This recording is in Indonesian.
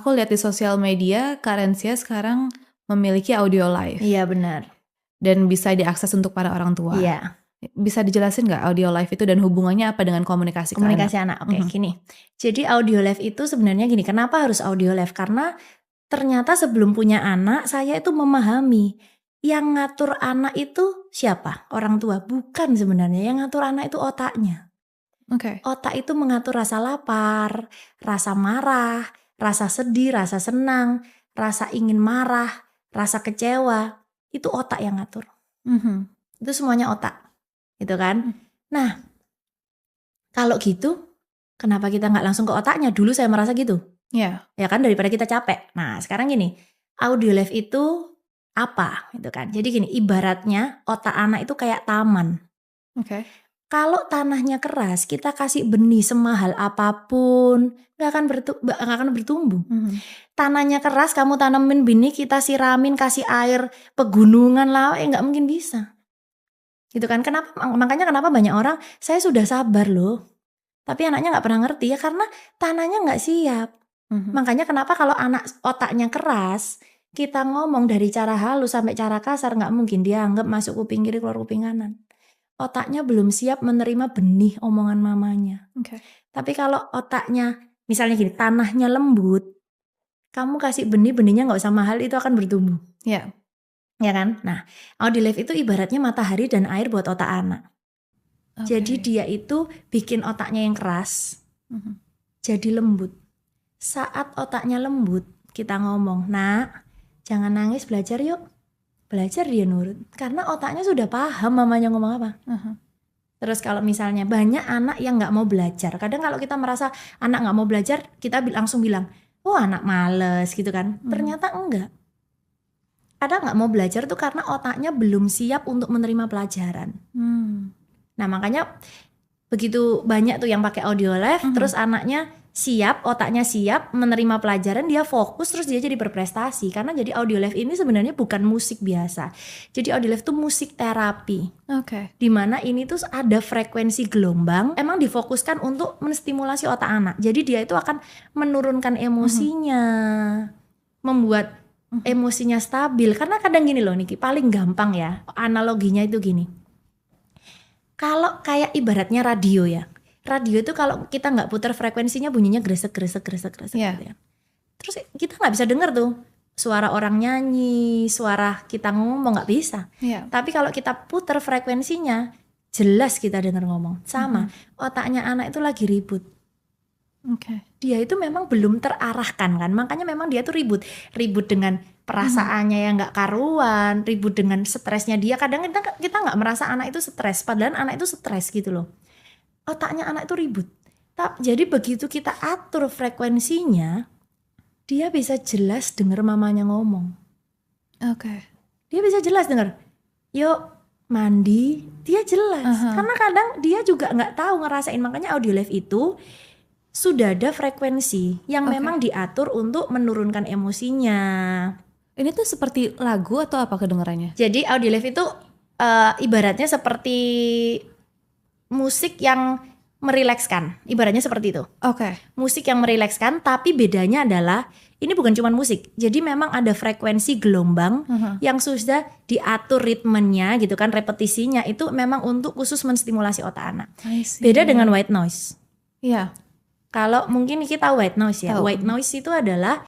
aku lihat di sosial media Kak Rensia sekarang memiliki audio live. Iya benar. Dan bisa diakses untuk para orang tua. Iya. Bisa dijelasin nggak audio live itu dan hubungannya apa dengan komunikasi ke anak? Oke, gini. Jadi audio live itu sebenarnya gini, kenapa harus audio live? Karena ternyata sebelum punya anak, saya itu memahami yang ngatur anak itu siapa? Orang tua. Bukan sebenarnya, yang ngatur anak itu otaknya. Oke. Otak itu mengatur rasa lapar, rasa marah, rasa sedih, rasa senang, rasa ingin marah, rasa kecewa. Itu otak yang ngatur. Itu semuanya otak. Gitu kan. Nah, kalau gitu kenapa kita nggak langsung ke otaknya? Dulu saya merasa gitu. Iya. Ya kan, daripada kita capek. Nah sekarang gini, audio live itu apa gitu kan. Jadi gini, ibaratnya otak anak itu kayak taman. Oke. Kalau tanahnya keras, kita kasih benih semahal apapun nggak akan bertumbuh. Tanahnya keras, kamu tanemin benih, kita siramin, kasih air pegunungan lah, nggak mungkin bisa. Gitu kan. Makanya kenapa banyak orang, saya sudah sabar loh, tapi anaknya nggak pernah ngerti ya, karena tanahnya nggak siap. Makanya kenapa kalau anak otaknya keras, kita ngomong dari cara halus sampai cara kasar, nggak mungkin dia anggap masuk kuping kiri keluar kuping kanan. Otaknya belum siap menerima benih omongan mamanya. Tapi kalau otaknya misalnya gini, tanahnya lembut, kamu kasih benihnya nggak usah mahal, itu akan bertumbuh. Iya. Ya kan? Nah, audio live itu ibaratnya matahari dan air buat otak anak. Jadi dia itu bikin otaknya yang keras jadi lembut. Saat otaknya lembut, kita ngomong, nak, jangan nangis, belajar yuk. Belajar, dia nurut. Karena otaknya sudah paham mamanya ngomong apa. Terus kalau misalnya banyak anak yang gak mau belajar. Kadang kalau kita merasa anak gak mau belajar, kita langsung bilang, oh anak males gitu kan. Ternyata enggak. Ada gak mau belajar tuh karena otaknya belum siap untuk menerima pelajaran. Nah makanya begitu banyak tuh yang pakai audio live, terus anaknya siap, otaknya siap menerima pelajaran, dia fokus, terus dia jadi berprestasi. Karena jadi audio live ini sebenarnya bukan musik biasa. Jadi audio live tuh musik terapi. Dimana ini tuh ada frekuensi gelombang, emang difokuskan untuk menstimulasi otak anak. Jadi dia itu akan menurunkan emosinya, membuat emosinya stabil. Karena kadang gini loh Niki, paling gampang ya analoginya itu gini. Kalau kayak ibaratnya radio ya. Radio itu kalau kita nggak putar frekuensinya bunyinya gresek gitu ya. Terus kita nggak bisa dengar tuh suara orang nyanyi, suara kita ngomong, nggak bisa. Tapi kalau kita putar frekuensinya, jelas kita dengar ngomong. Sama, otaknya anak itu lagi ribut. Dia itu memang belum terarahkan kan, makanya memang dia tuh ribut dengan perasaannya yang nggak karuan, ribut dengan stresnya dia. Kadang kita nggak merasa anak itu stres, padahal anak itu stres gitu loh. Otaknya anak itu ribut. Jadi begitu kita atur frekuensinya, dia bisa jelas dengar mamanya ngomong. Dia bisa jelas dengar. Yuk mandi, dia jelas. Karena kadang dia juga nggak tahu ngerasain. Makanya audio live itu sudah ada frekuensi yang memang diatur untuk menurunkan emosinya. Ini tuh seperti lagu atau apa kedengarannya? Jadi audio live itu ibaratnya seperti musik yang merilekskan, ibaratnya seperti itu. Musik yang merilekskan, tapi bedanya adalah ini bukan cuma musik. Jadi memang ada frekuensi gelombang yang sudah diatur ritmenya gitu kan, repetisinya itu memang untuk khusus menstimulasi otak anak. Beda dengan white noise. Kalau mungkin kita white noise ya. White noise itu adalah